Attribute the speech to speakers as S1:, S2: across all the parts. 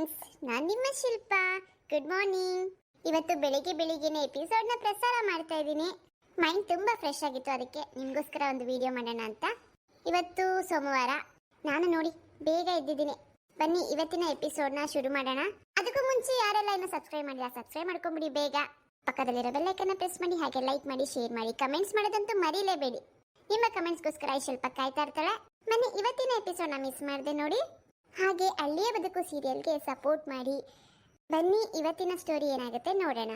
S1: Friends, ನಾನು ನಿಮ್ಮ ಶಿಲ್ಪ. Good morning. ಇವತ್ತು ಬೆಳಿಗ್ಗೆನೆ ಎಪಿಸೋಡ್ನ ಪ್ರಸಾರ ಮಾಡ್ತಾ ಇದ್ದೀನಿ. ಮೈಂಡ್ ತುಂಬಾ ಫ್ರೆಶ್ ಆಗಿತ್ತು, ಅದಕ್ಕೆ ನಿಮಗೋಸ್ಕರ ಒಂದು ವಿಡಿಯೋ ಮಾಡೋಣ ಅಂತ. ಇವತ್ತು ಸೋಮವಾರ, ನಾನು ನೋಡಿ ಬೇಗ ಎದ್ದಿದ್ದೀನಿ. ಬನ್ನಿ ಇವತ್ತಿನ ಎಪಿಸೋಡ್ನ ಶುರು ಮಾಡೋಣ. ಅದಕ್ಕೂ ಮುಂಚೆ ಯಾರೆಲ್ಲ ಇನ್ನೂ ಸಬ್ಸ್ಕ್ರೈಬ್ ಮಾಡಿಲ್ಲ, ಸಬ್ಸ್ಕ್ರೈಬ್ ಮಾಡ್ಕೊಂಬಿಡಿ ಬೇಗ. ಪಕ್ಕದಲ್ಲಿರೋ ಬೆಲ್ ಐಕನ್ನ ಪ್ರೆಸ್ ಮಾಡಿ, ಹಾಗೆ ಲೈಕ್ ಮಾಡಿ, ಶೇರ್ ಮಾಡಿ, ಕಮೆಂಟ್ಸ್ ಮಾಡೋದಂತೂ ಮರೀಲೇಬೇಡಿ. ನಿಮ್ಮ ಕಮೆಂಟ್ಸ್ಗೋಸ್ಕರ ಶಿಲ್ಪ ಕಾಯ್ತಾ ಇರ್ತಾಳೆ. ಬನ್ನಿ ಇವತ್ತಿನ ಎಪಿಸೋಡ್ನ ಮಿಸ್ ಮಾಡದೆ ನೋಡಿ, ಹಾಗೆ ಹಳ್ಳಿಯ ಬದುಕು ಸೀರಿಯಲ್ಗೆ ಸಪೋರ್ಟ್ ಮಾಡಿ. ಬನ್ನಿ ಇವತ್ತಿನ ಸ್ಟೋರಿ ಏನಾಗುತ್ತೆ ನೋಡೋಣ.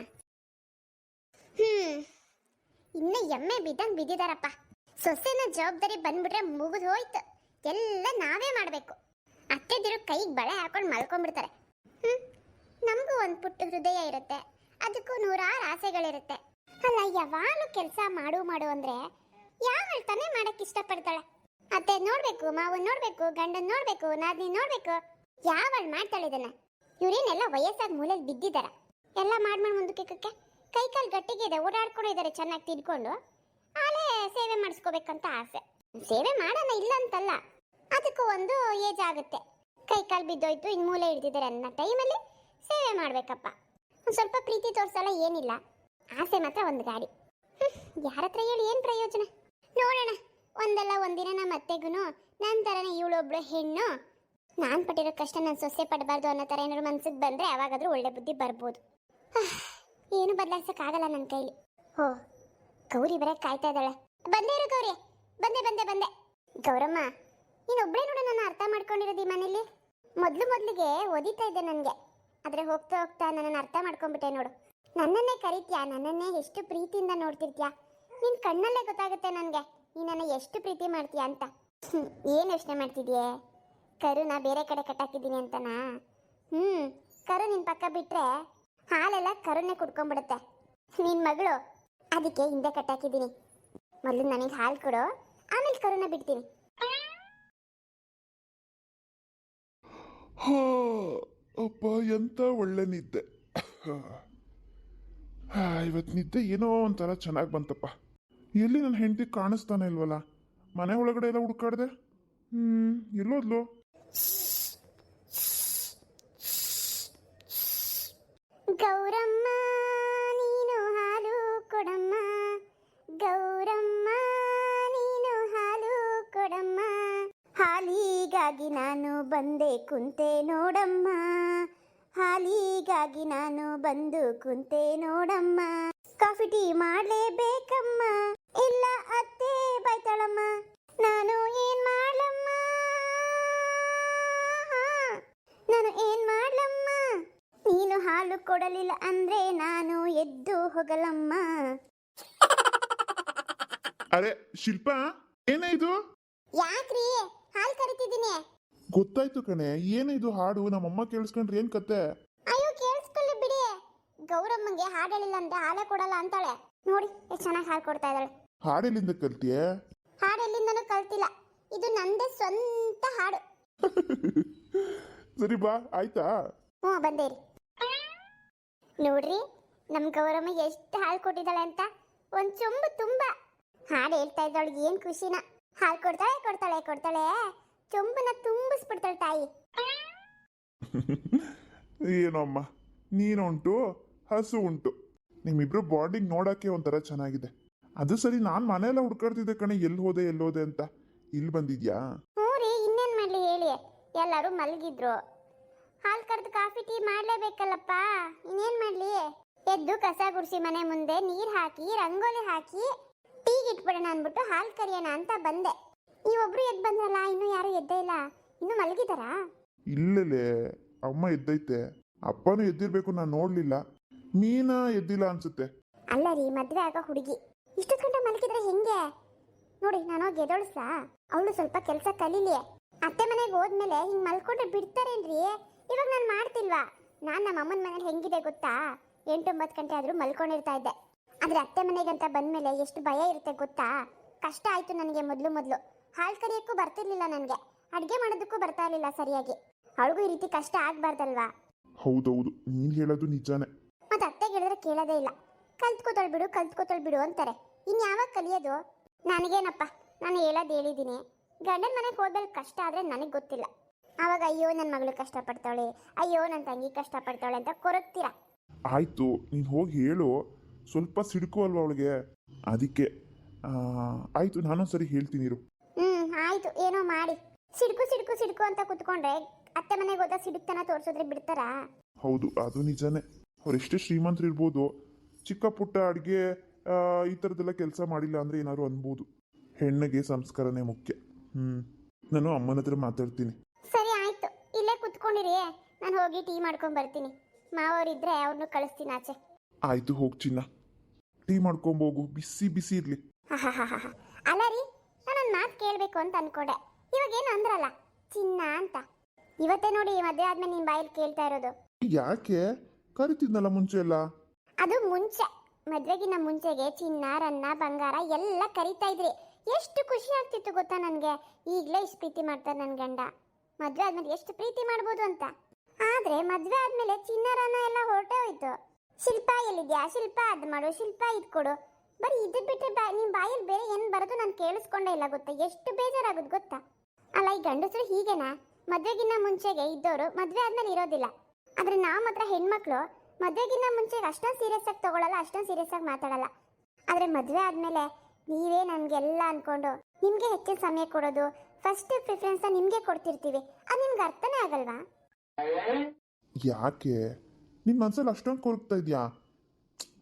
S1: ಇನ್ನು ಎಮ್ಮೆ ಬಿದ್ದಂಗೆ ಬಿದ್ದಿದಾರಪ್ಪ. ಸೊಸೆನ ಜವಾಬ್ದಾರಿ ಬಂದ್ಬಿಟ್ರೆ ಮುಗಿದು ಹೋಯ್ತು, ಎಲ್ಲ ನಾವೇ ಮಾಡಬೇಕು. ಅತ್ತೆದಿರು ಕೈಗೆ ಬಳೆ ಹಾಕೊಂಡು ಮಲ್ಕೊಂಡ್ಬಿಡ್ತಾರೆ. ನಮಗೂ ಒಂದು ಪುಟ್ಟ ಹೃದಯ ಇರುತ್ತೆ, ಅದಕ್ಕೂ ನೂರಾರು ಆಸೆಗಳಿರುತ್ತೆ ಅಲ್ಲ. ಯಾವಾಗಲೂ ಕೆಲಸ ಮಾಡು ಅಂದ್ರೆ ಯಾವಳು ತಾನೇ ಮಾಡಕ್ಕೆ ಇಷ್ಟಪಡ್ತಾಳೆ? ಅತ್ತೆ ನೋಡ್ಬೇಕು, ಮಾವನ್ ನೋಡ್ಬೇಕು, ಗಂಡನ್ ನೋಡ್ಬೇಕು, ನಾದಿನಿ ನೋಡ್ಬೇಕು, ಯಾವಳು ಮಾಡ್ತಾಳೆ ಇದನ್ನ? ಇವ್ರೇನೆಲ್ಲ ವಯಸ್ಸಾದ ಮೂಲೆಗೆ ಬಿದ್ದಿದಾರ. ಎಲ್ಲ ಮಾಡ್ಮಾಡ್ ಮುಂದಕ್ಕೆ ಕೈ ಕಾಲು ಗಟ್ಟಿಗೆ ಇದೆ, ಓಡಾಡ್ಕೊಂಡಿದ್ದಾರೆ ಚೆನ್ನಾಗಿ ತಿನ್ಕೊಂಡು. ಆಲೇ ಸೇವೆ ಮಾಡಿಸ್ಕೋಬೇಕಂತ ಆಸೆ. ಸೇವೆ ಮಾಡೋಣ ಇಲ್ಲ ಅಂತಲ್ಲ, ಅದಕ್ಕೂ ಒಂದು ಏಜ್ ಆಗುತ್ತೆ. ಕೈ ಕಾಲು ಬಿದ್ದೋಯ್ತು, ಹಿಂಗ್ ಮೂಲೆ ಹಿಡ್ದಿದ್ದಾರೆ ಅನ್ನೋ ಟೈಮಲ್ಲಿ ಸೇವೆ ಮಾಡ್ಬೇಕಪ್ಪ. ಒಂದು ಸ್ವಲ್ಪ ಪ್ರೀತಿ ತೋರ್ಸಲ್ಲ, ಏನಿಲ್ಲ. ಆಸೆ ಮಾತ್ರ ಒಂದು ಗಾಡಿ. ಯಾರ ಹತ್ರ ಹೇಳಿ ಏನು ಪ್ರಯೋಜನ? ನೋಡೋಣ, ಒಂದಲ್ಲ ಒಂದಿನ ನಮ್ಮ ಅತ್ತೆಗೂ ನನ್ನ ಥರನೇ ಇವಳೊಬ್ಳು ಹೆಣ್ಣು, ನಾನು ಪಟ್ಟಿರೋ ಕಷ್ಟ ನನ್ನ ಸೊಸೆ ಪಡಬಾರ್ದು ಅನ್ನೋ ಥರ ಏನಾದ್ರು ಮನ್ಸಿಗೆ ಬಂದರೆ ಅವಾಗಾದ್ರೂ ಒಳ್ಳೆ ಬುದ್ಧಿ ಬರ್ಬೋದು. ಏನು ಬದಲಾಯಿಸೋಕ್ಕಾಗಲ್ಲ ನನ್ನ ಕೈಲಿ. ಓ, ಗೌರಿ ಬರಕ್ಕೆ ಕಾಯ್ತಾ ಇದ್ದಾಳೆ. ಬಂದೇ ಇರು ಗೌರಿ. ಬಂದೆ. ಗೌರಮ್ಮ, ನೀನು ಒಬ್ಬಳೇ ನೋಡು ನನ್ನ ಅರ್ಥ ಮಾಡ್ಕೊಂಡಿರೋದು ಈ ಮನೇಲಿ. ಮೊದಲಿಗೆ ಓದಿತಾ ಇದ್ದೆ ನನಗೆ, ಆದರೆ ಹೋಗ್ತಾ ನನ್ನನ್ನು ಅರ್ಥ ಮಾಡ್ಕೊಂಡ್ಬಿಟ್ಟೆ ನೋಡು. ನನ್ನನ್ನೇ ಕರಿತೀಯಾ, ನನ್ನನ್ನೇ ಎಷ್ಟು ಪ್ರೀತಿಯಿಂದ ನೋಡ್ತಿರ್ತೀಯಾ. ನಿನ್ನ ಕಣ್ಣಲ್ಲೇ ಗೊತ್ತಾಗುತ್ತೆ ನನಗೆ ನೀನನ್ನು ಎಷ್ಟು ಪ್ರೀತಿ ಮಾಡ್ತೀಯಾ ಅಂತ. ಏನು ಯೋಚನೆ ಮಾಡ್ತಿದ್ಯೆ? ಕರುನ ಬೇರೆ ಕಡೆ ಕಟ್ಟಾಕಿದ್ದೀನಿ ಅಂತನಾ? ಕರು ನಿನ್ನ ಪಕ್ಕ ಬಿಟ್ಟರೆ ಹಾಲೆಲ್ಲ ಕರುನ್ನೇ ಕುಡ್ಕೊಂಡ್ಬಿಡುತ್ತೆ ನಿನ್ನ ಮಗಳು. ಅದಕ್ಕೆ ಹಿಂದೆ ಕಟ್ಟಾಕಿದ್ದೀನಿ. ಮೊದಲು ನನಗೆ ಹಾಲು ಕೊಡು, ಆಮೇಲೆ ಕರುನ ಬಿಡ್ತೀನಿ.
S2: ಅಪ್ಪ, ಎಂತ ಒಳ್ಳೆ ನಿದ್ದೆ. ಇವತ್ತು ನಿದ್ದೆ ಏನೋ ಒಂಥರ ಚೆನ್ನಾಗಿ ಬಂತಪ್ಪ. ಎಲ್ಲಿ ನನ್ನ ಹೆಂಡತಿ ಕಾಣಿಸ್ತಾನೆ ಇಲ್ವಲ್ಲ? ಮನೆ ಒಳಗಡೆ ಎಲ್ಲ ಹುಡುಕಾಡ್ದೆ, ಎಲ್ಲೋದ್ಲು?
S1: ಗೌರಮ್ಮ ನೀನು ಹಾಲು ಕೊಡಮ್ಮ, ಗೌರಮ್ಮ ನೀನು ಹಾಲು ಕೊಡಮ್ಮ, ಹಾಲಿಗಾಗಿ ನಾನು ಬಂದೆ ಕುಂತೆ ನೋಡಮ್ಮ, ಹಾಲಿಗಾಗಿ ನಾನು ಬಂದು ಕುಂತೆ ನೋಡಮ್ಮ, ಕಾಫಿ ಟೀ ಮಾಡಲೇಬೇಕಮ್ಮ, ಇಲ್ಲ ಅತ್ತೆ ಬೈತಾಳಮ್ಮ, ನಾನು ಏನ್ ಮಾಡ್ಲಮ್ಮ, ನಾನು ಏನ್ ಮಾಡ್ಲಮ್ಮ, ನೀನು ಹಾಲು ಕೊಡಲಿಲ್ಲ ಅಂದ್ರೆ ನಾನು ಎದ್ದು ಹೋಗಲಮ್ಮ.
S2: ಅರೆ ಶಿಲ್ಪ, ಏನೇ ಇದು?
S1: ಯಾಕ್ರಿ ಹಾಲು ಕರಿತಿದ್ದೀನಿ?
S2: ಗೊತ್ತಾಯ್ತು ಕಣೆ, ಏನಿದು ಹಾಡು? ನಮ್ಮಮ್ಮ ಕೇಳಿಸ್ಕೊಂಡ್ರೆ ಏನ್ ಕತೆ?
S1: ಅಯ್ಯೋ ಕೇಳಿಸ್ಕೊಳ್ಳಿ ಬಿಡಿ. ಗೌರಮ್ಮಂಗೆ ಹಾಡು ಹೇಳಿಲ್ಲ ಅಂದ್ರೆ ಹಾಲೇ ಕೊಡಲ್ಲ ಅಂತಾಳೆ. ನೋಡಿ ಎಷ್ಟು ಚೆನ್ನಾಗಿ ಹಾಲು ಕೊಡ್ತಾ ಇದ್ದಾಳೆ.
S2: ಹಾಡೆಲ್ಲಿಂದ ಕಲ್ತಿಯೇ?
S1: ಹಾಡು ಎಲ್ಲಿಂದನೂ ಕಲ್ತಿಲ್ಲ, ಇದು ನಂದೇ ಸ್ವಂತ ಹಾಡು.
S2: ಸರಿ ಬಾ, ಆಯ್ತಾ?
S1: ಬಂದೇರಿ. ನೋಡ್ರಿ ನಮ್ ಗೌರಮ್ಮ ಎಷ್ಟು ಹಾಲು ಕೊಟ್ಟಿದ್ದಾಳೆ ಅಂತ. ಒಂದ್ ಚೊಂಬು ತುಂಬಾ ಹಾಡು ಹೇಳ್ತಾ ಇದ್ದವಳಿಗೆ ಏನ್ ಖುಷಿನ. ಹಾಲು ಕೊಡ್ತಾಳೆ, ಚೊಂಬನ ತುಂಬಿಸ್ಬಿಡ್ತಾಳೆ ತಾಯಿ.
S2: ಏನೋ ಅಮ್ಮ, ನೀನು ಉಂಟು, ಹಸು ಉಂಟು, ನಿಮ್ಮಿಬ್ರು ಬಾಂಡಿಂಗ್ ನೋಡಕ್ಕೆ ಒಂಥರ ಚೆನ್ನಾಗಿದೆ. ಅದು ಸರಿ, ನಾನು ಮನೆಯೆಲ್ಲ ಹುಡ್ಕಾಡ್ತಿದ್ದೆ ಕಣೆ, ಎಲ್ಲಿ ಹೋದೆ ಅಂತ. ಇಲ್ಲಿ ಬಂದಿದ್ಯಾ?
S1: ಹ್ಞೂ ರೀ, ಇನ್ನೇನು ಮಾಡಲಿ ಹೇಳಿ, ಎಲ್ಲರೂ ಮಲಗಿದ್ರು. ಹಾಲು ಕರೆದು ಕಾಫಿ ಟೀ ಮಾಡಲೇಬೇಕಲ್ಲಪ್ಪ, ಇನ್ನೇನು ಮಾಡಲಿ. ಎದ್ದು ಕಸ ಗುಡಿಸಿ ಮನೆ ಮುಂದೆ ನೀರು ಹಾಕಿ ರಂಗೋಲಿ ಹಾಕಿ ಟೀಗೆ ಇಟ್ಬಿಡೋಣ ಅಂದ್ಬಿಟ್ಟು ಹಾಲು ಕರಿಯೋಣ ಅಂತ ಬಂದೆ. ನೀವೊಬ್ರು ಎದ್ದು ಬಂದ್ರಲ್ಲ, ಇನ್ನೂ ಯಾರು ಎದ್ದೇ ಇಲ್ಲ. ಇನ್ನೂ ಮಲಗಿದಾರಾ?
S2: ಇಲ್ಲಲೇ, ಅಮ್ಮ ಎದ್ದೈತೆ, ಅಪ್ಪನೂ ಎದ್ದಿರ್ಬೇಕು, ನಾನು ನೋಡ್ಲಿಲ್ಲ. ಮೀನಾ ಎದ್ದಿಲ್ಲ ಅನ್ಸುತ್ತೆ.
S1: ಅಲ್ಲ ರೀ, ಮದ್ವೆ ಆಗೋ ಹುಡುಗಿ ಇಷ್ಟೊತ್ತು ಗಂಟೆ ಮಲಗಿದ್ರೆ ಹೆಂಗೆ? ನೋಡಿ ನಾನು ಹೋಗಿ ಎದೊಳಿಸ್ಲಾ? ಅವಳು ಸ್ವಲ್ಪ ಕೆಲಸ ಕಲೀಲಿ. ಅತ್ತೆ ಮನೆಗೆ ಹೋದ್ಮೇಲೆ ಹಿಂಗೆ ಮಲ್ಕೊಂಡ್ರೆ ಬಿಡ್ತಾರೇನ್ರಿ? ಇವಾಗ ನಾನು ಮಾಡ್ತಿಲ್ವಾ? ನಾನು ನಮ್ಮ ಅಮ್ಮನ ಮನೇಲಿ ಹೆಂಗಿದೆ ಗೊತ್ತಾ? 8-9 ಗಂಟೆ ಆದರೂ ಮಲ್ಕೊಂಡಿರ್ತಾ ಇದ್ದೆ. ಆದರೆ ಅತ್ತೆ ಮನೆಗಂತ ಬಂದಮೇಲೆ ಎಷ್ಟು ಭಯ ಇರುತ್ತೆ ಗೊತ್ತಾ? ಕಷ್ಟ ಆಯಿತು ನನಗೆ. ಮೊದಲು ಹಾಲು ಕರಿಯೋಕ್ಕೂ ಬರ್ತಿರ್ಲಿಲ್ಲ ನನಗೆ, ಅಡುಗೆ ಮಾಡೋದಕ್ಕೂ ಬರ್ತಾ ಇರಲಿಲ್ಲ ಸರಿಯಾಗಿ. ಅವಳಿಗೂ ಈ ರೀತಿ ಕಷ್ಟ ಆಗಬಾರ್ದಲ್ವಾ?
S2: ಹೌದೌದು, ನೀನು ಹೇಳೋದು ನಿಜಾನೇ.
S1: ಮತ್ತೆ ಅತ್ತೆಗೆ ಹೇಳಿದ್ರೆ ಕೇಳೋದೇ ಇಲ್ಲ. ಕಲ್ತ್ಕೋತಾಳ್ ಬಿಡು ಅಂತಾರೆ. ಇನ್ನು ಯಾವಾಗ ಕಲಿಯೋದು? ನನಗೇನಪ್ಪ, ನಾನು ಹೇಳೋದು ಹೇಳಿದ್ದೀನಿ. ಗಂಡನ ಮನೆಗೆ ಹೋದ್ಮೇಲೆ ಕಷ್ಟ ಆದರೆ ನನಗೆ ಗೊತ್ತಿಲ್ಲ. ಆವಾಗ ಅಯ್ಯೋ ನನ್ನ ಮಗಳು ಕಷ್ಟಪಡ್ತಾಳೆ, ಅಯ್ಯೋ ನನ್ನ ತಂಗಿ ಕಷ್ಟಪಡ್ತಾಳೆ ಅಂತ ಕೊರಗ್ತೀರಾ.
S2: ಆಯಿತು, ನೀನು ಹೋಗಿ ಹೇಳು. ಸ್ವಲ್ಪ ಸಿಡುಕು ಅಲ್ವಾ ಅವಳಿಗೆ, ಅದಕ್ಕೆ. ಆಯಿತು, ನಾನೊಂದ್ಸರಿ ಹೇಳ್ತೀನಿ ಇರು.
S1: ಆಯ್ತು, ಏನೋ ಮಾಡಿ. ಸಿಡ್ಕು ಸಿಡ್ಕು ಸಿಡ್ಕು ಅಂತ ಕುತ್ಕೊಂಡ್ರೆ ಅತ್ತೆ ಮನೆಗೆ ಹೋದ ಸಿಡುಕ್ತನ ತೋರಿಸಿದ್ರೆ ಬಿಡ್ತಾರಾ?
S2: ಹೌದು, ಅದು ನಿಜಾನೇ. ಅವರೆಷ್ಟೇ ಶ್ರೀಮಂತರು ಇರ್ಬೋದು, ಚಿಕ್ಕ ಪುಟ್ಟ ಅಡುಗೆ ಈ ಥರದ್ದೆಲ್ಲ ಕೆಲಸ ಮಾಡಿಲ್ಲ ಅಂದರೆ ಏನಾದ್ರು ಅನ್ಬೋದು. ಹೆಣ್ಣಿಗೆ ಸಂಸ್ಕಾರನೇ ಮುಖ್ಯ. ನಾನು ಅಮ್ಮನ ಹತ್ರ ಮಾತಾಡ್ತೀನಿ.
S1: ಸರಿ ಆಯ್ತು, ಇಲ್ಲೇ ಕುತ್ಕೊಂಡಿರಿ, ನಾನು ಹೋಗಿ ಟೀ ಮಾಡ್ಕೊಂಡ್ ಬರ್ತೀನಿ. ಮಾವರಿದ್ರೆ ಅವ್ರನ್ನು ಕಳಿಸ್ತೀನಿ ಆಚೆ.
S2: ಆಯಿತು, ಹೋಗಿ ಚಿನ್ನ, ಟೀ ಮಾಡ್ಕೊಂಬೋಗು, ಬಿಸಿ ಬಿಸಿ ಇರಲಿ.
S1: ಅಲ್ಲ ರೀ, ನಾನೊಂದು ಮಾತು ಕೇಳಬೇಕು ಅಂತ ಅನ್ಕೊಂಡೆ. ಇವಾಗ ಏನು ಅಂದ್ರಲ್ಲ ಚಿನ್ನ ಅಂತ, ಇವತ್ತೇ ನೋಡಿ ಮದುವೆ ಆದ್ಮೇಲೆ ನಿಮ್ಮ ಬಾಯಲ್ಲಿ ಕೇಳ್ತಾ ಇರೋದು.
S2: ಯಾಕೆ ಕರಿತಿದ್ನಲ್ಲ ಮುಂಚೆ ಎಲ್ಲ?
S1: ಅದು ಮುಂಚೆ, ಮದ್ವೆಗಿನ್ನ ಮುಂಚೆಗೆ ಚಿನ್ನ ರನ್ನ ಬಂಗಾರ ಎಲ್ಲ ಕರಿತಾ ಇದ್ರಿ. ಎಷ್ಟು ಖುಷಿ ಆಗ್ತಿತ್ತು ಗೊತ್ತಾ ನನಗೆ. ಈಗಲೇ ಇಷ್ಟು ಪ್ರೀತಿ ಮಾಡ್ತಾರೆ ನನ್ನ ಗಂಡ, ಮದ್ವೆ ಆದ್ಮೇಲೆ ಎಷ್ಟು ಪ್ರೀತಿ ಮಾಡ್ಬೋದು ಅಂತ. ಆದ್ರೆ ಮದ್ವೆ ಆದ್ಮೇಲೆ ಚಿನ್ನ ರನ್ನ ಎಲ್ಲ ಹೊರಟೇ ಹೋಯ್ತು. ಶಿಲ್ಪ ಎಲ್ಲಿದ್ಯಾ, ಶಿಲ್ಪ ಅದ್ ಮಾಡು, ಶಿಲ್ಪ ಇದ್ ಕೊಡು, ಬರೀ ಇದು ಬಿಟ್ಟರೆ ನಿಮ್ಮ ಬಾಯಲ್ಲಿ ಬೇರೆ ಏನು ಬರೋದು ನಾನು ಕೇಳಿಸ್ಕೊಂಡೇ ಇಲ್ಲ ಗೊತ್ತಾ. ಎಷ್ಟು ಬೇಜಾರಾಗೋದು ಗೊತ್ತಾ. ಅಲ್ಲ, ಈ ಗಂಡಸರು ಹೀಗೆನಾ? ಮದ್ವೆಗಿನ್ನ ಮುಂಚೆಗೆ ಇದ್ದವರು ಮದ್ವೆ ಆದ್ಮೇಲೆ ಇರೋದಿಲ್ಲ. ಆದ್ರೆ ನಾವು ಮಾತ್ರ ಹೆಣ್ಮಕ್ಳು ಮದ್ವೆಗಿನ್ನ ಮುಂಚೆಗೆ ಅಷ್ಟೊಂದು ಸೀರಿಯಸ್ ಆಗಿ ತಗೊಳ್ಳಲ್ಲ, ಅಷ್ಟೊಂದು ಸೀರಿಯಸ್ ಆಗಿ ಮಾತಾಡಲ್ಲ. ಆದ್ರೆ ಮದ್ವೆ ಆದ್ಮೇಲೆ ನೀವೇ ನಮ್ಗೆಲ್ಲ ಅನ್ಕೊಂಡು ನಿಮ್ಗೆ ಹೆಚ್ಚಿನ ಸಮಯ ಕೊಡೋದು, ಫಸ್ಟ್ ಪ್ರಿಫರೆನ್ಸ್ ನಿಮ್ಗೆ ಕೊಡ್ತಿರ್ತೀವಿ. ಅದು ನಿಮ್ಗೆ ಅರ್ಥನೇ ಆಗಲ್ವಾ?
S2: ಯಾಕೆ ನಿನ್ನ ಮನಸ್ಸಲ್ಲಿ ಅಷ್ಟೊಂದು ಕೊರಗ್ತಾ ಇದೆಯಾ?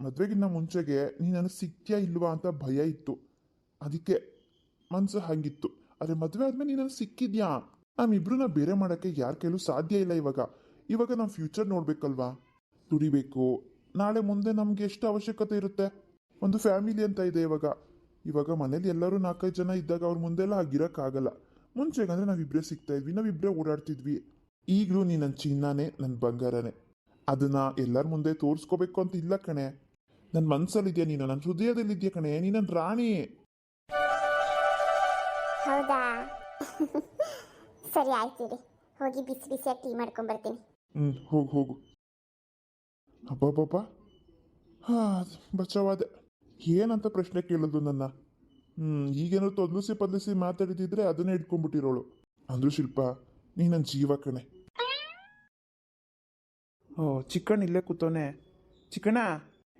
S2: ಮದುವೆಗಿನ್ನ ಮುಂಚೆಗೆ ನೀನು ನನಗೆ ಸಿಗ್ತೀಯಾ ಇಲ್ವಾ ಅಂತ ಭಯ ಇತ್ತು, ಅದಕ್ಕೆ ಮನಸ್ಸು ಹಂಗಿತ್ತು. ಆದರೆ ಮದುವೆ ಆದ್ಮೇಲೆ ನೀನು ನನಗೆ ಸಿಕ್ಕಿದ್ಯಾ? ನಮ್ಮಿಬ್ರನ್ನ ಬೇರೆ ಮಾಡೋಕ್ಕೆ ಯಾರ ಕೈಲೂ ಸಾಧ್ಯ ಇಲ್ಲ. ಇವಾಗ ನಾವು ಫ್ಯೂಚರ್ ನೋಡಬೇಕಲ್ವಾ, ದುಡಿಬೇಕು. ನಾಳೆ ಮುಂದೆ ನಮಗೆ ಎಷ್ಟು ಅವಶ್ಯಕತೆ ಇರುತ್ತೆ, ಒಂದು ಫ್ಯಾಮಿಲಿ ಅಂತ ಇದೆ. ಇವಾಗ ಮನೇಲಿ ಎಲ್ಲರೂ 4-5 ಜನ ಇದ್ದಾಗ ಅವ್ರ ಮುಂದೆಲ್ಲ ಆಗಿರೋಕ್ಕಾಗಲ್ಲ. ಮುಂಚೆಗಂದ್ರೆ ನಾವಿಬ್ಬರೇ ಸಿಗ್ತಾ ಇದ್ವಿ, ನಾವಿಬ್ಬರೇ ಓಡಾಡ್ತಿದ್ವಿ. ಈಗಲೂ ನೀ ನನ್ನ ಚಿನ್ನನೇ, ನನ್ನ ಬಂಗಾರನೇ. ಅದನ್ನ ಎಲ್ಲರ ಮುಂದೆ ತೋರಿಸ್ಕೋಬೇಕು ಅಂತ ಇಲ್ಲ ಕಣೆ. ನನ್ನ ಮನಸ್ಸಲ್ಲಿದೆಯಾ ನೀನು, ನನ್ನ ಹೃದಯದಲ್ಲಿದೆಯಾ ಕಣೆ, ನೀ ನನ್ನ ರಾಣಿ.
S1: ಹೌದಾ? ಸರಿ ಆಯ್ತು, ಹೋಗಿ ಬಿಸಿ ಬಿಸಿಯಾಗಿ ಟೀ ಮಾಡ್ಕೊಂಡ್ ಬರ್ತೀನಿ.
S2: ಹೋಗು. ಅಬ್ಬಬ್ಬಬ್ಬ, ಬಚಾವಾದೆ. ಏನಂತ ಪ್ರಶ್ನೆ ಕೇಳೋದು ನನ್ನ? ಈಗೇನೋ ತೊದ್ಲಿಸಿ ಮಾತಾಡಿದಿದ್ರೆ ಅದನ್ನೇ ಇಟ್ಕೊಂಡ್ಬಿಟ್ಟಿರೋಳು. ಅಂದ್ರು ಶಿಲ್ಪ, ನೀ ನನ್ನ ಜೀವ ಕಣೆ.
S3: ಚಿಕ್ಕಣ್ಣ ಇಲ್ಲೇ ಕೂತವನೆ. ಚಿಕ್ಕಣ್ಣ,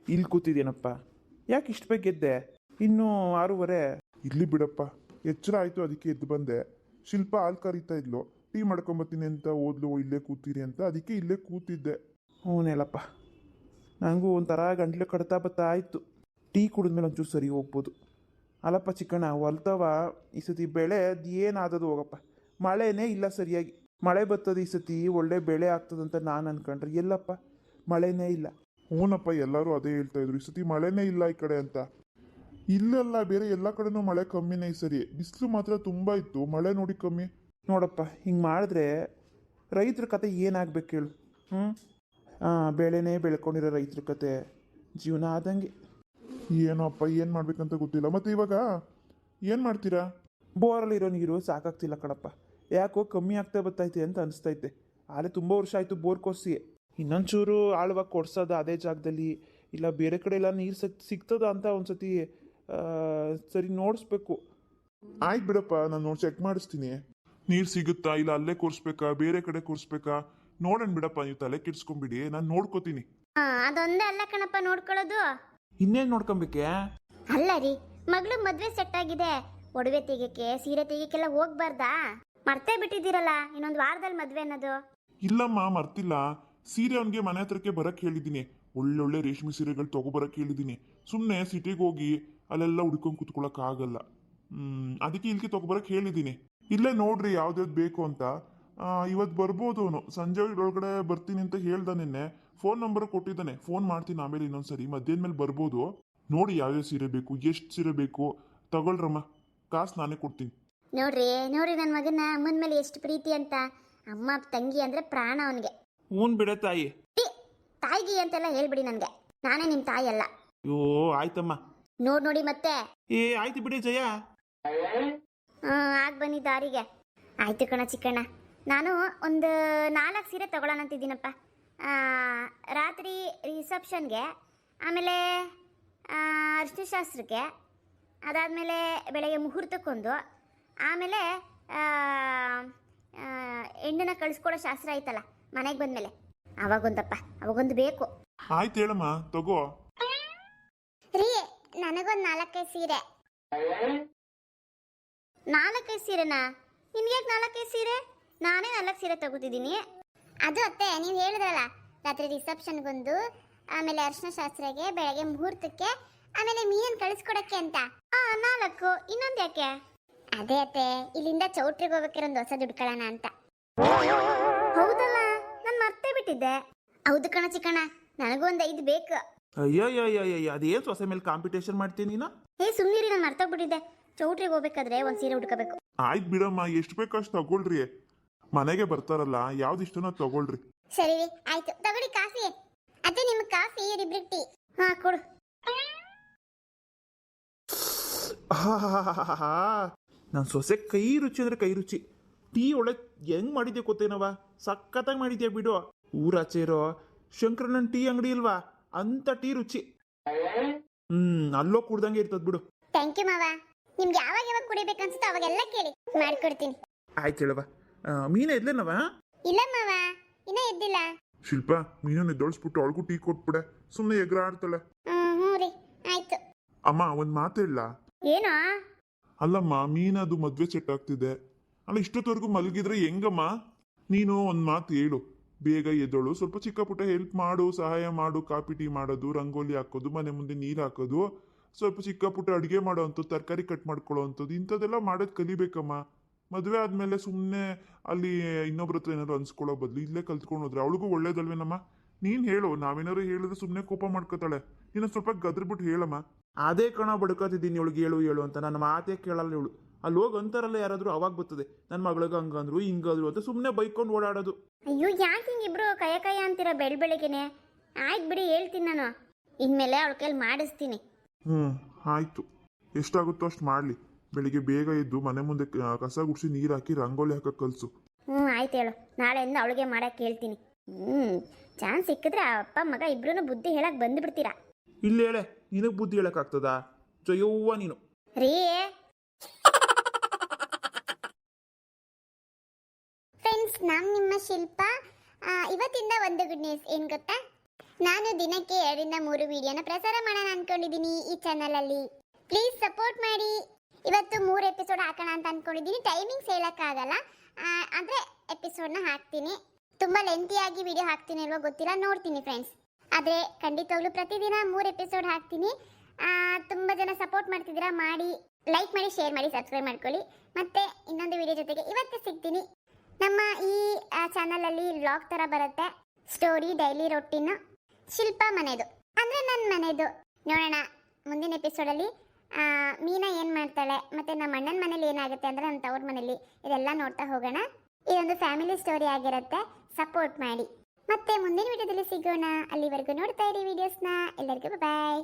S3: ಇಲ್ಲಿ ಕೂತಿದ್ದೇನಪ್ಪ, ಯಾಕೆ ಇಷ್ಟು ಬೇಗ ಗೆದ್ದೆ? ಇನ್ನೂ 6:30.
S2: ಇಲ್ಲಿ ಬಿಡಪ್ಪ, ಎಚ್ಚರ ಆಯಿತು, ಅದಕ್ಕೆ ಎದ್ದು ಬಂದೆ. ಶಿಲ್ಪ ಹಾಲು ಕರೀತಾ ಇದ್ಲು, ಟೀ ಮಾಡ್ಕೊಂಬತ್ತೀನಿ ಅಂತ ಓದ್ಲು, ಇಲ್ಲೇ ಕೂತೀರಿ ಅಂತ, ಅದಕ್ಕೆ ಇಲ್ಲೇ ಕೂತಿದ್ದೆ.
S3: ಹ್ಞೂನೇಲಪ್ಪ, ನನಗೂ ಒಂಥರ ಗಂಟ್ಲು ಕಡ್ತಾ ಬತ್ತಾ ಆಯಿತು. ಟೀ ಕುಡಿದ್ಮೇಲೆ ಒಂಚೂರು ಸರಿ ಹೋಗ್ಬೋದು. ಅಲ್ಲಪ್ಪ ಚಿಕ್ಕಣ್ಣ, ಹೊಲ್ತವ ಈ ಸತಿ ಬೆಳೆ ಏನಾದದು ಹೋಗಪ್ಪ, ಮಳೆನೇ ಇಲ್ಲ ಸರಿಯಾಗಿ. ಮಳೆ ಬರ್ತದೆ ಈ ಸತಿ, ಒಳ್ಳೆ ಬೆಳೆ ಆಗ್ತದಂತ ನಾನು ಅನ್ಕೊಂಡ್ರೆ ಎಲ್ಲಪ್ಪ ಮಳೆನೇ ಇಲ್ಲ.
S2: ಹ್ಞೂನಪ್ಪ, ಎಲ್ಲರೂ ಅದೇ ಹೇಳ್ತಾ ಇದ್ರು, ಈ ಸತಿ ಮಳೆನೇ ಇಲ್ಲ ಈ ಕಡೆ ಅಂತ. ಇಲ್ಲಲ್ಲ, ಬೇರೆ ಎಲ್ಲ ಕಡೆನೂ ಮಳೆ ಕಮ್ಮಿನೇ ಈ ಸರಿ. ಬಿಸಿಲು ಮಾತ್ರ ತುಂಬ ಇತ್ತು, ಮಳೆ ನೋಡಿ ಕಮ್ಮಿ.
S3: ನೋಡಪ್ಪ, ಹಿಂಗೆ ಮಾಡಿದ್ರೆ ರೈತರ ಕತೆ ಏನಾಗಬೇಕು ಹೇಳು? ಬೆಳೆನೇ ಬೆಳ್ಕೊಂಡಿರೋ ರೈತರ ಕತೆ ಜೀವನ ಆದಂಗೆ.
S2: ಏನೋಪ್ಪ, ಏನು ಮಾಡ್ಬೇಕಂತ ಗೊತ್ತಿಲ್ಲ. ಮತ್ತೆ ಇವಾಗ ಏನು ಮಾಡ್ತೀರಾ?
S3: ಬೋರಲ್ಲಿರೋ ನೀರು ಸಾಕಾಗ್ತಿಲ್ಲ ಕಣಪ್ಪ, ಯಾಕೋ ಕಮ್ಮಿ ಆಗ್ತಾ ಬರ್ತೈತೆ ಅಂತ ಅನಿಸ್ತೈತೆ. ಆದರೆ ತುಂಬ ವರ್ಷ ಆಯಿತು ಬೋರ್ ಕೊರ್ಸಿ. ಇನ್ನೊಂಚೂರು ಆಳವಾಗಿ ಕೊಡ್ಸೋದ ಅದೇ ಜಾಗದಲ್ಲಿ, ಇಲ್ಲ ಬೇರೆ ಕಡೆ ಎಲ್ಲ ನೀರು ಸಿಗ್ತದ ಅಂತ ಒಂದ್ಸತಿ ಸರಿ ನೋಡಿಸ್ಬೇಕು.
S2: ಆಯ್ತು ಬಿಡಪ್ಪ, ನಾನು ನೋಡಿ ಚೆಕ್ ಮಾಡಿಸ್ತೀನಿ. ನೀರು ಸಿಗುತ್ತಾ ಇಲ್ಲ ಅಲ್ಲೇ ಕೂರಿಸ್ಬೇಕಾ ಬೇರೆ ಕಡೆ ಕೂರಿಸ್ಬೇಕಾ ನೋಡೋಣ ಬಿಡಪ್ಪ, ನೀವು ತಲೆ ಕೆಡ್ಸ್ಕೊಂಬಿಡಿ, ನಾನು ನೋಡ್ಕೋತೀನಿ.
S1: ಅದೊಂದೇ ಅಲ್ಲ ಕಣಪ್ಪ ನೋಡ್ಕೊಳ್ಳೋದು.
S3: ಇನ್ನೇನು ನೋಡ್ಕೊಬೇಕೆ?
S1: ಅಲ್ಲ ರೀ, ಮಗಳು ಮದ್ವೆ ಸೆಟ್ ಆಗಿದೆ, ಒಡವೆ ತೆಗಿಯಕ್ಕೆ ಸೀರೆ ತೆಗಿಯಕ್ಕೆಲ್ಲ ಹೋಗ್ಬಾರ್ದಾ? ಮರ್ತೇ ಬಿಟ್ಟಿದ್ದೀರಲ್ಲ, ಇನ್ನೊಂದು ವಾರದಲ್ಲಿ ಮದ್ವೆ ಅನ್ನೋದು.
S2: ಇಲ್ಲಮ್ಮ, ಮರ್ತಿಲ್ಲ. ಸೀರೆ ಅವನಿಗೆ ಮನೆ ಹತ್ರಕ್ಕೆ ಬರಕ್ಕೆ ಹೇಳಿದ್ದೀನಿ, ಒಳ್ಳೊಳ್ಳೆ ರೇಷ್ಮೆ ಸೀರೆಗಳು ತಗೋಬರಕ್ಕೆ ಹೇಳಿದ್ದೀನಿ. ಸುಮ್ಮನೆ ಸಿಟಿಗೆ ಹೋಗಿ ಅಲ್ಲೆಲ್ಲ ಹುಡ್ಕೊಂಡು ಕುತ್ಕೊಳಕ್ ಆಗಲ್ಲ. ಅದಕ್ಕೆ ಇಲ್ಲಿಗೆ ತಗೋಬರಕ್ಕೆ ಹೇಳಿದ್ದೀನಿ. ಇಲ್ಲೇ ನೋಡ್ರಿ ಯಾವ್ದಾವ್ದು ಬೇಕು ಅಂತ. ಇವತ್ತು ಬರ್ಬೋದು ಅವನು, ಸಂಜೆ ಒಳಗಡೆ ಬರ್ತೀನಿ ಅಂತ ಹೇಳ್ದ. ನಿನ್ನೆ ಫೋನ್ ನಂಬರ್ ಕೊಟ್ಟಿದ್ದಾನೆ, ಫೋನ್ ಮಾಡ್ತೀನಿ ಆಮೇಲೆ ಇನ್ನೊಂದ್ಸರಿ. ಮಧ್ಯಾಹ್ನ ಮೇಲೆ ಬರ್ಬೋದು. ನೋಡಿ ಯಾವ್ಯಾವ ಸೀರೆ ಬೇಕು, ಎಷ್ಟು ಸೀರೆ ಬೇಕು ತಗೊಳ್ರಮ್ಮ, ಕಾಸು ನಾನೇ ಕೊಡ್ತೀನಿ.
S1: ನೋಡ್ರಿ ನನ್ನ ಮಗನ ಅಮ್ಮನ ಮೇಲೆ ಎಷ್ಟು ಪ್ರೀತಿ ಅಂತ. ಅಮ್ಮ ತಂಗಿ ಅಂದ್ರೆ ಪ್ರಾಣ ಅವನಿಗೆ.
S3: ಹ್ಞೂನ್ ಬಿಡ ತಾಯಿ.
S1: ತಾಯಿಗೆ ಅಂತೆಲ್ಲ ಹೇಳ್ಬಿಡಿ ನನಗೆ, ನಾನೇ ನಿಮ್ಮ ತಾಯಿ ಅಲ್ಲ.
S3: ಅಯ್ಯೋ ಆಯ್ತಮ್ಮ.
S1: ನೋಡಿ ಮತ್ತೆ.
S3: ಆಯ್ತು ಬಿಡಿ ಜಯ.
S1: ಆಗ ಬನ್ನಿ ದಾರಿಗೆ. ಆಯ್ತು ಕಣ ಚಿಕ್ಕಣ್ಣ, ನಾನು ಒಂದು 4 ಸೀರೆ ತಗೊಳ್ಳೋಣಂತಿದ್ದೀನಪ್ಪ. ರಾತ್ರಿ ರಿಸೆಪ್ಷನ್ಗೆ, ಆಮೇಲೆ ಅರ್ಶನಶಾಸ್ತ್ರಕ್ಕೆ, ಅದಾದಮೇಲೆ ಬೆಳಗ್ಗೆ ಮುಹೂರ್ತಕ್ಕೊಂದು, ಆಮೇಲೆ ಹೆಣ್ಣನ್ನ ಕಳಿಸ್ಕೊಡೋ ಶಾಸ್ತ್ರ ಆಯ್ತಲ್ಲ ಮನೆಗೆ ಬಂದ್ಮೇಲೆ ಅವಾಗೊಂದಪ್ಪ ಅವಾಗೊಂದು ಬೇಕು.
S2: ಆಯ್ತು ಹೇಳಮ್ಮ ತಗೋ.
S1: ರೀ ನನಗೊಂದು 4-5 ಸೀರೆ. 4-5 ಸೀರೆನಾ? ನಿನ್ಗ್ಯಾಕೆ 4-5 ಸೀರೆ? ನಾನೇ 4 ಸೀರೆ ತಗೋತಿದ್ದೀನಿ. ಅದು ಅತ್ತೆ ನೀವು ಹೇಳಿದ್ರಲ್ಲ ರಾತ್ರಿ ರಿಸೆಪ್ಷನ್ಗೊಂದು, ಆಮೇಲೆ ಅರ್ಶಿನ ಶಾಸ್ತ್ರಕ್ಕೆ, ಬೆಳಗ್ಗೆ ಮುಹೂರ್ತಕ್ಕೆ, ಆಮೇಲೆ ಮೀನನ್ನು ಕಳಿಸ್ಕೊಡಕ್ಕೆ ಅಂತ 4. ಇನ್ನೊಂದು ಯಾಕೆ? ಅದೇ ಅತ್ತೆ ಇಲ್ಲಿಂದ ಚೌಟ್ರಿಗೆ ಹೋಗ್ಬೇಕಿರೋ ಒಂದು ಹೊಸ ದುಡ್ಕೊಳ್ಳೋಣ ಅಂತ. ಹೌದಲ್ಲ ನಾನು ಮರ್ತೇ ಬಿಟ್ಟಿದ್ದೆ. ಹೌದು ಕಣ ಚಿಕ್ಕಣ್ಣ, ನನಗೂ ಒಂದು 5 ಬೇಕು.
S3: ಅಯ್ಯಯ್ಯಯ್ಯಯ್ಯ ಅದೇನು ಸೊಸೆ ಮೇಲೆ ಕಾಂಪಿಟೇಷನ್ ಮಾಡ್ತೀನಿ ನೀನು?
S1: ಸುಮ್ಮನಿರಿ, ನಾನು ಮರ್ತೋಗ್ಬಿಟ್ಟಿದ್ದೆ. ಚೌಟ್ರಿಗೆ ಹೋಗ್ಬೇಕಾದ್ರೆ ಒಂದು ಸೀರೆ ಉಟ್ಕೋಬೇಕು.
S2: ಆಯ್ತು ಬಿಡಮ್ಮ, ಎಷ್ಟು ಬೇಕೋ ಅಷ್ಟು ತಗೊಳ್ರಿ. ಮನೆಗೆ ಬರ್ತಾರಲ್ಲ ಯಾವ್ದು ಇಷ್ಟನೋ ತಗೊಳ್ರಿ.
S1: ಸರಿ ರೀ ಆಯ್ತು, ತಗೊಳ್ಳಿ ಕಾಫಿ. ಅತ್ತೆ ನಿಮ್ಗೆ ಕಾಫಿ, ಇವ್ರಿಬ್ರಿಗೆ ಟೀ. ಹಾ ಕೊಡು.
S3: ನನ್ನ ಸೊಸೆ ಕೈ ರುಚಿ ಅಂದ್ರೆ ಕೈ ರುಚಿ. ಟೀ ಒಳ್ಳೆ ಹೆಂಗ್ ಮಾಡಿದ್ಯಾ ಗೊತ್ತೇನವ, ಸಖತ್ತಾಗಿ ಮಾಡಿದ್ಯಾ ಬಿಡು. ಊರಾಚೆ ಇರೋ ಶಂಕರಣ್ಣನ ಟೀ ಅಂಗಡಿ ಇಲ್ವಾ, ಅಂತ ಟೀ ರುಚಿ. ಅಲ್ಲೋ ಕುಡ್ದಂಗೆ ಇರ್ತದ ಬಿಡು.
S1: ಥ್ಯಾಂಕ್ ಯು ಮಾವ. ನಿಮ್ಗೆ ಯಾವಾಗ ಯಾವಾಗ ಕುಡಿಬೇಕನ್ಸುತ್ತೋ ಅವಾಗೆಲ್ಲ ಕೇಳಿ ಮಾಡ್ಕೊಡ್ತೀನಿ.
S3: ಆಯ್ತು ಹೇಳವ. ಮೀನ ಎದ್ಲೇನವ?
S1: ಇಲ್ಲ ಮಾವ, ಇನ್ನೂ ಎದ್ದಿಲ್ಲ.
S2: ಶಿಲ್ಪ, ಮೀನನ್ನು ಎದ್ದೊಳಿಸ್ಬಿಟ್ಟು ಅವಳಿಗೂ ಟೀ ಕೊಟ್ಬಿಡೆ, ಸುಮ್ಮನೆ ಎಗ್ರ ಆಡ್ತಾಳೆ.
S1: ಹ್ಞೂ ರೀ ಆಯ್ತು.
S2: ಅಮ್ಮ ಒಂದು ಮಾತು ಹೇಳ.
S1: ಏನೋ?
S2: ಅಲ್ಲಮ್ಮ, ಮೀನದು ಮದ್ವೆ ಸೆಟ್ ಆಗ್ತಿದೆ ಅಲ್ಲ, ಇಷ್ಟೊತ್ತವರೆಗೂ ಮಲಗಿದ್ರೆ ಹೆಂಗಮ್ಮ? ನೀನು ಒಂದು ಮಾತು ಹೇಳು, ಬೇಗ ಎದ್ದೋಳು, ಸ್ವಲ್ಪ ಚಿಕ್ಕ ಪುಟ್ಟ ಹೆಲ್ಪ್ ಮಾಡು, ಸಹಾಯ ಮಾಡು. ಕಾಪಿ ಟೀ ಮಾಡೋದು, ರಂಗೋಲಿ ಹಾಕೋದು, ಮನೆ ಮುಂದೆ ನೀರು ಹಾಕೋದು, ಸ್ವಲ್ಪ ಚಿಕ್ಕ ಪುಟ್ಟ ಅಡುಗೆ ಮಾಡೋ ಅಂಥದ್ದು, ತರಕಾರಿ ಕಟ್ ಮಾಡ್ಕೊಳ್ಳೋ ಅಂಥದ್ದು, ಇಂಥದ್ದೆಲ್ಲ ಮಾಡೋದು ಕಲಿಬೇಕಮ್ಮ. ಮದುವೆ ಆದಮೇಲೆ ಸುಮ್ಮನೆ ಅಲ್ಲಿ ಇನ್ನೊಬ್ರ ಹತ್ರ ಏನಾದ್ರು ಅನ್ಸ್ಕೊಳ್ಳೋ ಬದಲು ಇಲ್ಲೇ ಕಲ್ತ್ಕೊಂಡು ಹೋದ್ರೆ ಅವಳಿಗೂ ಒಳ್ಳೇದಲ್ವೇನಮ್ಮ? ನೀನು ಹೇಳು, ನಾವೇನಾದ್ರು ಹೇಳಿದ್ರೆ ಸುಮ್ಮನೆ ಕೋಪ ಮಾಡ್ಕೋತಾಳೆ. ನೀನು ಸ್ವಲ್ಪ ಗದ್ರಬಿಟ್ಟು ಹೇಳಮ್ಮ.
S3: ಅದೇ ಕಣ ಬಡ್ಕೋತಿದ್ದೀನಿ ಇವಳಿಗೆ ಹೇಳು ಹೇಳು ಅಂತ. ನನ್ನ ಮಾತೇ ಕೇಳಲ್ಲ ಇವಳು. ಅಲ್ಲಿ ಹೋಗಿ ಅಂತಾರಲ್ಲ ಯಾರಾದರೂ, ಅವಾಗ ಬರ್ತದೆ ನನ್ನ ಮಗಳಿಗೆ ಹಂಗಂದ್ರು ಹಿಂಗಂದ್ರು ಅಂತ ಸುಮ್ಮನೆ ಬೈಕೊಂಡು ಓಡಾಡೋದು.
S1: ಅಯ್ಯೋ ಯಾಕೆ ಹಿಂಗಿಬ್ರು ಕಯ ಅಂತೀರ ಬೆಳಬೆಳಗ್ಗೆನೆ? ಆಯ್ತು ಬಿಡಿ, ಹೇಳ್ತೀನಿ ನಾನು. ಇನ್ಮೇಲೆ ಅವಳ ಕೈಲಿ ಮಾಡಿಸ್ತೀನಿ.
S2: ಆಯಿತು, ಎಷ್ಟಾಗುತ್ತೋ ಅಷ್ಟು ಮಾಡಲಿ. ಬೆಳಿಗ್ಗೆ ಬೇಗ ಎದ್ದು ಮನೆ ಮುಂದೆ ಕಸ ಗುಡಿಸಿ ನೀರು ಹಾಕಿ ರಂಗೋಲಿ ಹಾಕಕ್ಕೆ ಕಲಿಸು.
S1: ಆಯ್ತು ಹೇಳು, ನಾಳೆಯಿಂದ ಅವಳಿಗೆ ಮಾಡಕ್ಕೆ ಹೇಳ್ತೀನಿ. ಚಾನ್ಸ್ ಸಿಕ್ಕಿದ್ರೆ ಅಪ್ಪ ಮಗ ಇಬ್ರು ಬುದ್ಧಿ ಹೇಳಕ್ ಬಂದ್ಬಿಡ್ತೀರಾ.
S3: ಇಲ್ಲ ಹೇಳೆ, ನಿನಗೆ ಬುದ್ಧಿ ಹೇಳಕ್ಕಾಗ್ತದಾ? ಜಯವ್ವ ನೀನು.
S1: ರೀ ಫ್ರೆಂಡ್ಸ್, ನಾನು ನಿಮ್ಮ ಶಿಲ್ಪ. ಇವತ್ತಿಂದ ಒಂದು ಗುಡ್ ನ್ಯೂಸ್ ಏನು ಗೊತ್ತಾ? ನಾನು ದಿನಕ್ಕೆ 2-3 ವಿಡಿಯೋನ ಪ್ರಸಾರ ಮಾಡೋಣ ಅನ್ಕೊಂಡಿದ್ದೀನಿ ಈ ಚಾನಲಲ್ಲಿ. ಪ್ಲೀಸ್ ಸಪೋರ್ಟ್ ಮಾಡಿ. ಇವತ್ತು 3 ಎಪಿಸೋಡ್ ಹಾಕೋಣ ಅಂತ ಅನ್ಕೊಂಡಿದ್ದೀನಿ. ಟೈಮಿಂಗ್ಸ್ ಹೇಳೋಕ್ಕಾಗಲ್ಲ, ಆದರೆ ಎಪಿಸೋಡ್ನ ಹಾಕ್ತೀನಿ. ತುಂಬ ಲೆಂತಿಯಾಗಿ ವಿಡಿಯೋ ಹಾಕ್ತೀನಿ ಅಲ್ವೋ ಗೊತ್ತಿಲ್ಲ, ನೋಡ್ತೀನಿ ಫ್ರೆಂಡ್ಸ್. ಆದರೆ ಖಂಡಿತವಾಗ್ಲೂ ಪ್ರತಿದಿನ 3 ಎಪಿಸೋಡ್ ಹಾಕ್ತೀನಿ. ತುಂಬ ಜನ ಸಪೋರ್ಟ್ ಮಾಡ್ತಿದ್ದೀರಾ, ಮಾಡಿ ಲೈಕ್ ಮಾಡಿ, ಶೇರ್ ಮಾಡಿ, ಸಬ್ಸ್ಕ್ರೈಬ್ ಮಾಡ್ಕೊಳ್ಳಿ. ಮತ್ತೆ ಇನ್ನೊಂದು ವಿಡಿಯೋ ಜೊತೆಗೆ ಇವತ್ತೇ ಸಿಗ್ತೀನಿ. ನಮ್ಮ ಈ ಚಾನಲಲ್ಲಿ ವ್ಲಾಗ್ ಥರ ಬರುತ್ತೆ, ಸ್ಟೋರಿ, ಡೈಲಿ ರೊಟೀನು, ಶಿಲ್ಪ ಮನೆದು ಅಂದರೆ ನನ್ನ ಮನೆದು. ನೋಡೋಣ ಮುಂದಿನ ಎಪಿಸೋಡಲ್ಲಿ ಮೀನಾ ಏನು ಮಾಡ್ತಾಳೆ, ಮತ್ತು ನಮ್ಮ ಅಣ್ಣನ ಮನೇಲಿ ಏನಾಗುತ್ತೆ ಅಂದರೆ ನನ್ನ ತವ್ರ ಮನೇಲಿ, ಇದೆಲ್ಲ ನೋಡ್ತಾ ಹೋಗೋಣ. ಇದೊಂದು ಫ್ಯಾಮಿಲಿ ಸ್ಟೋರಿ ಆಗಿರುತ್ತೆ, ಸಪೋರ್ಟ್ ಮಾಡಿ. ಮತ್ತೆ ಮುಂದಿನ ವಿಡಿಯೋದಲ್ಲಿ ಸಿಗೋಣ. ಅಲ್ಲಿವರೆಗೂ ನೋಡ್ತಾ ಇರಿ ವಿಡಿಯೋಸ್ನ. ಎಲ್ಲರಿಗೂ ಬಾಯ್.